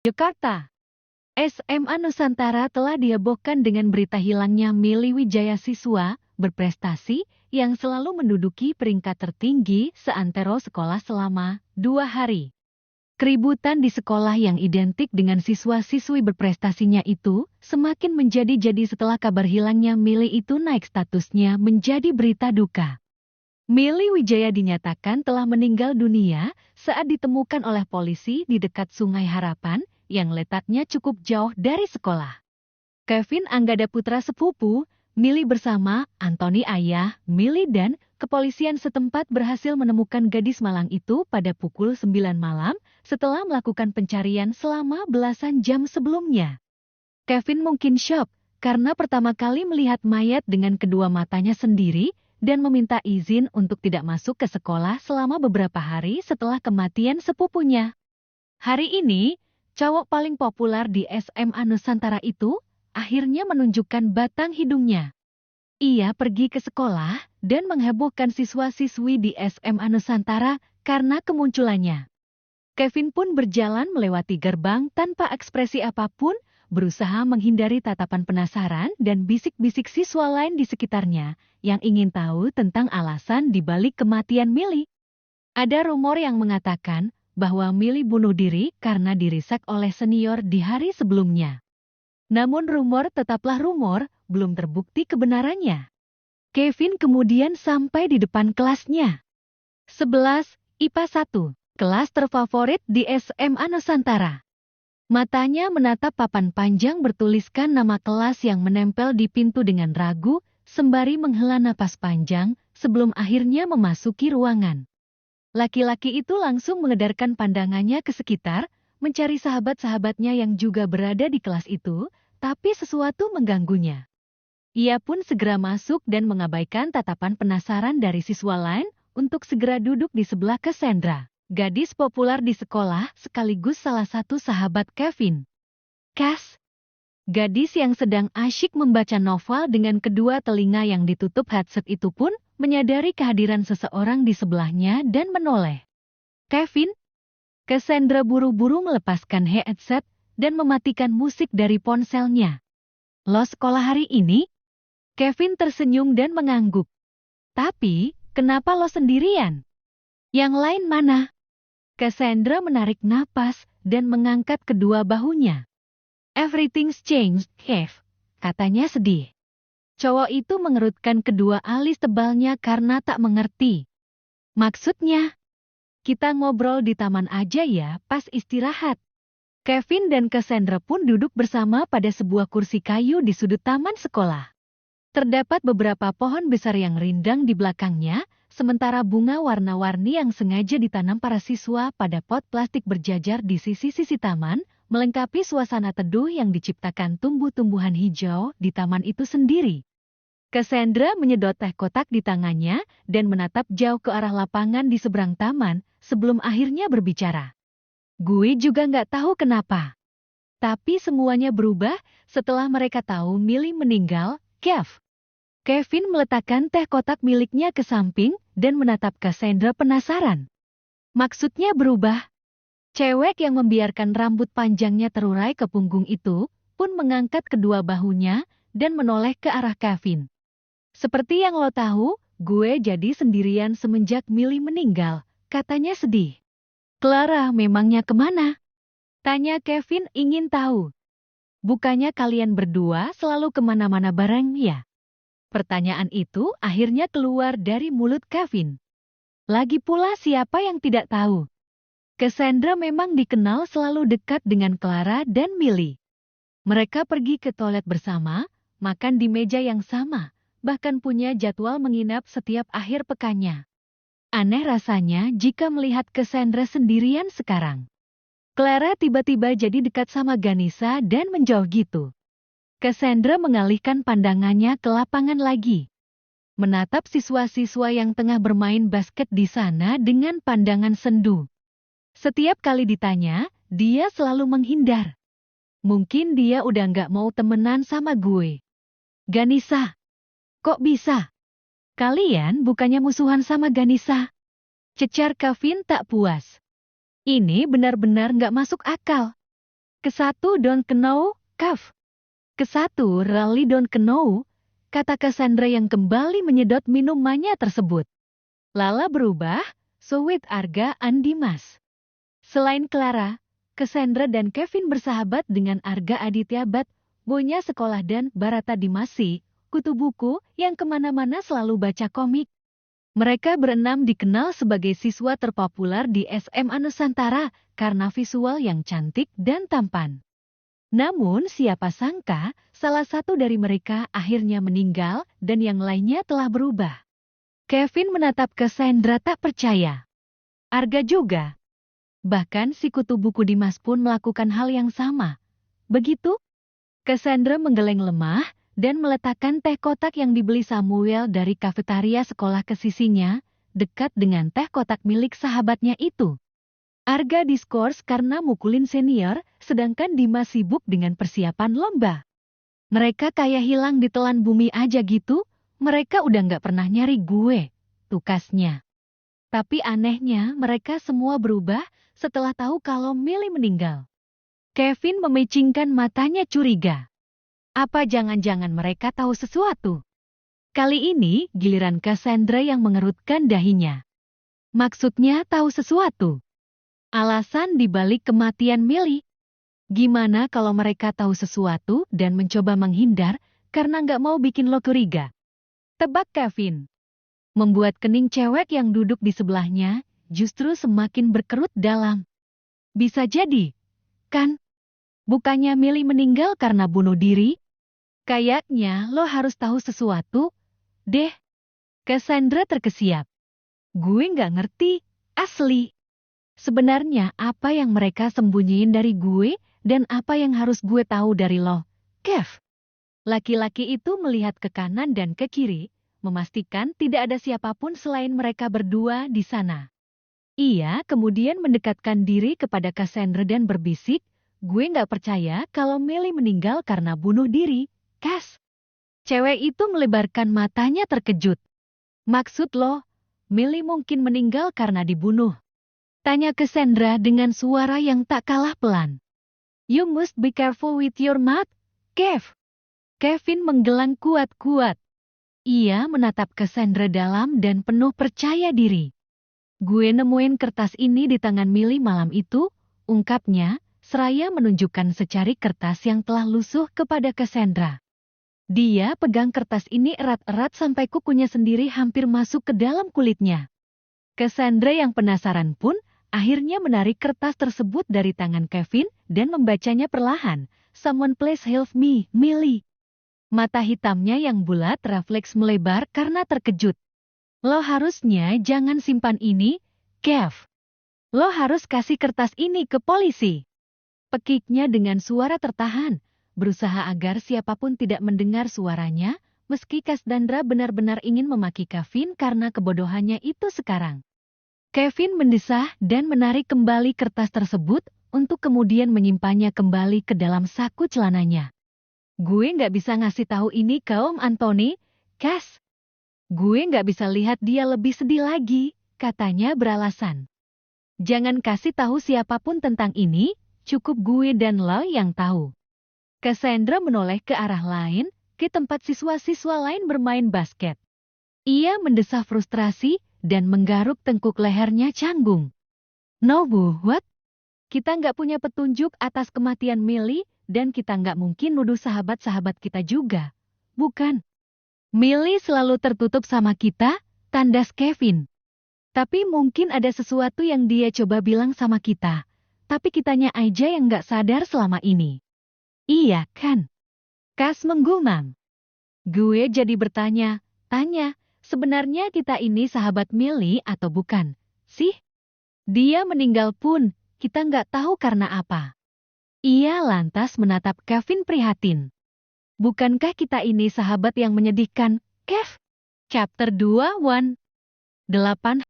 Jakarta. SMA Nusantara telah dihebohkan dengan berita hilangnya Milly Wijaya, siswa berprestasi yang selalu menduduki peringkat tertinggi seantero sekolah selama 2 hari. Keributan di sekolah yang identik dengan siswa-siswi berprestasinya itu semakin menjadi-jadi setelah kabar hilangnya Milly itu naik statusnya menjadi berita duka. Milly Wijaya dinyatakan telah meninggal dunia saat ditemukan oleh polisi di dekat Sungai Harapan yang letaknya cukup jauh dari sekolah. Kevin Anggada, putra sepupu Milly, bersama Anthony, ayah Milly, dan kepolisian setempat berhasil menemukan gadis malang itu pada pukul 9 malam setelah melakukan pencarian selama belasan jam sebelumnya. Kevin mungkin syok karena pertama kali melihat mayat dengan kedua matanya sendiri dan meminta izin untuk tidak masuk ke sekolah selama beberapa hari setelah kematian sepupunya. Hari ini, cowok paling populer di SMA Nusantara itu akhirnya menunjukkan batang hidungnya. Ia pergi ke sekolah dan menghebohkan siswa-siswi di SMA Nusantara karena kemunculannya. Kevin pun berjalan melewati gerbang tanpa ekspresi apapun, berusaha menghindari tatapan penasaran dan bisik-bisik siswa lain di sekitarnya yang ingin tahu tentang alasan di balik kematian Milly. Ada rumor yang mengatakan bahwa Milly bunuh diri karena dirisak oleh senior di hari sebelumnya. Namun rumor tetaplah rumor, belum terbukti kebenarannya. Kevin kemudian sampai di depan kelasnya. 11 IPA 1, kelas terfavorit di SMA Nusantara. Matanya menatap papan panjang bertuliskan nama kelas yang menempel di pintu dengan ragu, sembari menghela napas panjang sebelum akhirnya memasuki ruangan. Laki-laki itu langsung mengedarkan pandangannya ke sekitar, mencari sahabat-sahabatnya yang juga berada di kelas itu, tapi sesuatu mengganggunya. Ia pun segera masuk dan mengabaikan tatapan penasaran dari siswa lain untuk segera duduk di sebelah Cassandra, gadis populer di sekolah sekaligus salah satu sahabat Kevin. Cass, gadis yang sedang asyik membaca novel dengan kedua telinga yang ditutup headset itu pun menyadari kehadiran seseorang di sebelahnya dan menoleh. Kevin? Cassandra buru-buru melepaskan headset dan mematikan musik dari ponselnya. Lo sekolah hari ini? Kevin tersenyum dan mengangguk. Tapi, kenapa lo sendirian? Yang lain mana? Cassandra menarik napas dan mengangkat kedua bahunya. Everything's changed, Kev, katanya sedih. Cowok itu mengerutkan kedua alis tebalnya karena tak mengerti. Maksudnya? Kita ngobrol di taman aja ya pas istirahat. Kevin dan Cassandra pun duduk bersama pada sebuah kursi kayu di sudut taman sekolah. Terdapat beberapa pohon besar yang rindang di belakangnya, sementara bunga warna-warni yang sengaja ditanam para siswa pada pot plastik berjajar di sisi-sisi taman, melengkapi suasana teduh yang diciptakan tumbuh-tumbuhan hijau di taman itu sendiri. Cassandra menyedot teh kotak di tangannya dan menatap jauh ke arah lapangan di seberang taman sebelum akhirnya berbicara. Gue juga nggak tahu kenapa. Tapi semuanya berubah setelah mereka tahu Milly meninggal, Kev. Kevin meletakkan teh kotak miliknya ke samping dan menatap Cassandra penasaran. Maksudnya berubah? Cewek yang membiarkan rambut panjangnya terurai ke punggung itu pun mengangkat kedua bahunya dan menoleh ke arah Kevin. Seperti yang lo tahu, gue jadi sendirian semenjak Milly meninggal, katanya sedih. Clara memangnya kemana? Tanya Kevin ingin tahu. Bukannya kalian berdua selalu kemana-mana bareng ya? Pertanyaan itu akhirnya keluar dari mulut Kevin. Lagi pula siapa yang tidak tahu? Cassandra memang dikenal selalu dekat dengan Clara dan Milly. Mereka pergi ke toilet bersama, makan di meja yang sama, bahkan punya jadwal menginap setiap akhir pekannya. Aneh rasanya jika melihat Cassandra sendirian sekarang. Clara tiba-tiba jadi dekat sama Ganesha dan menjauh gitu. Cassandra mengalihkan pandangannya ke lapangan lagi. Menatap siswa-siswa yang tengah bermain basket di sana dengan pandangan sendu. Setiap kali ditanya, dia selalu menghindar. Mungkin dia udah nggak mau temenan sama gue. Ganesha, kok bisa? Kalian bukannya musuhan sama Ganesha? Cecar Kevin tak puas. Ini benar-benar nggak masuk akal. Kesatu don't know, Kev. Kesatu really don't know, kata Cassandra yang kembali menyedot minumannya tersebut. Lala berubah, so with Arga and Dimas. Selain Clara, Cassandra dan Kevin bersahabat dengan Arga Aditya Bhat, Bonya sekolah dan Barata Dimasi, kutu buku yang kemana-mana selalu baca komik. Mereka berenam dikenal sebagai siswa terpopuler di SMA Nusantara karena visual yang cantik dan tampan. Namun siapa sangka salah satu dari mereka akhirnya meninggal dan yang lainnya telah berubah. Kevin menatap Cassandra tak percaya. Arga juga. Bahkan si kutu buku Dimas pun melakukan hal yang sama. Begitu? Cassandra menggeleng lemah dan meletakkan teh kotak yang dibeli Samuel dari kafetaria sekolah ke sisinya, dekat dengan teh kotak milik sahabatnya itu. Arga diskors karena mukulin senior, sedangkan Dimas sibuk dengan persiapan lomba. Mereka kayak hilang ditelan bumi aja gitu, mereka udah nggak pernah nyari gue, tukasnya. Tapi anehnya mereka semua berubah setelah tahu kalau Millie meninggal. Kevin memicingkan matanya curiga. Apa jangan-jangan mereka tahu sesuatu? Kali ini giliran Cassandra yang mengerutkan dahinya. Maksudnya tahu sesuatu? Alasan dibalik kematian Millie? Gimana kalau mereka tahu sesuatu dan mencoba menghindar karena nggak mau bikin lo curiga? Tebak Kevin. Membuat kening cewek yang duduk di sebelahnya justru semakin berkerut dalam. Bisa jadi, kan? Bukannya Millie meninggal karena bunuh diri? Kayaknya lo harus tahu sesuatu, deh. Cassandra terkesiap. Gue nggak ngerti, asli. Sebenarnya apa yang mereka sembunyiin dari gue dan apa yang harus gue tahu dari lo, Kev? Laki-laki itu melihat ke kanan dan ke kiri, memastikan tidak ada siapapun selain mereka berdua di sana. Ia kemudian mendekatkan diri kepada Cassandra dan berbisik, gue nggak percaya kalau Millie meninggal karena bunuh diri, Cass. Cewek itu melebarkan matanya terkejut. Maksud lo, Millie mungkin meninggal karena dibunuh? Tanya Cassandra dengan suara yang tak kalah pelan. You must be careful with your mouth, Kev. Kevin menggelang kuat-kuat. Ia menatap Cassandra dalam dan penuh percaya diri. Gue nemuin kertas ini di tangan Millie malam itu, ungkapnya, seraya menunjukkan secari kertas yang telah lusuh kepada Cassandra. Dia pegang kertas ini erat-erat sampai kukunya sendiri hampir masuk ke dalam kulitnya. Cassandra yang penasaran pun akhirnya menarik kertas tersebut dari tangan Kevin dan membacanya perlahan. Someone please help me, Millie. Mata hitamnya yang bulat refleks melebar karena terkejut. Lo harusnya jangan simpan ini, Kev. Lo harus kasih kertas ini ke polisi. Pekiknya dengan suara tertahan, berusaha agar siapapun tidak mendengar suaranya, meski Cassandra benar-benar ingin memaki Kevin karena kebodohannya itu sekarang. Kevin mendesah dan menarik kembali kertas tersebut untuk kemudian menyimpannya kembali ke dalam saku celananya. Gue nggak bisa ngasih tahu ini ke Om Anthony, Cass. Gue nggak bisa lihat dia lebih sedih lagi, katanya beralasan. Jangan kasih tahu siapapun tentang ini, cukup gue dan lo yang tahu. Cassandra menoleh ke arah lain, ke tempat siswa-siswa lain bermain basket. Ia mendesah frustrasi dan menggaruk tengkuk lehernya canggung. No bu, what? Kita nggak punya petunjuk atas kematian Millie dan kita nggak mungkin nuduh sahabat-sahabat kita juga. Bukan. Millie selalu tertutup sama kita, tandas Kevin. Tapi mungkin ada sesuatu yang dia coba bilang sama kita. Tapi kitanya aja yang nggak sadar selama ini. Iya kan? Cass menggumam. Gue jadi bertanya-tanya, sebenarnya kita ini sahabat Millie atau bukan, sih? Dia meninggal pun, kita nggak tahu karena apa. Ia lantas menatap Kevin prihatin. Bukankah kita ini sahabat yang menyedihkan, Kev? Chapter 2:1. 8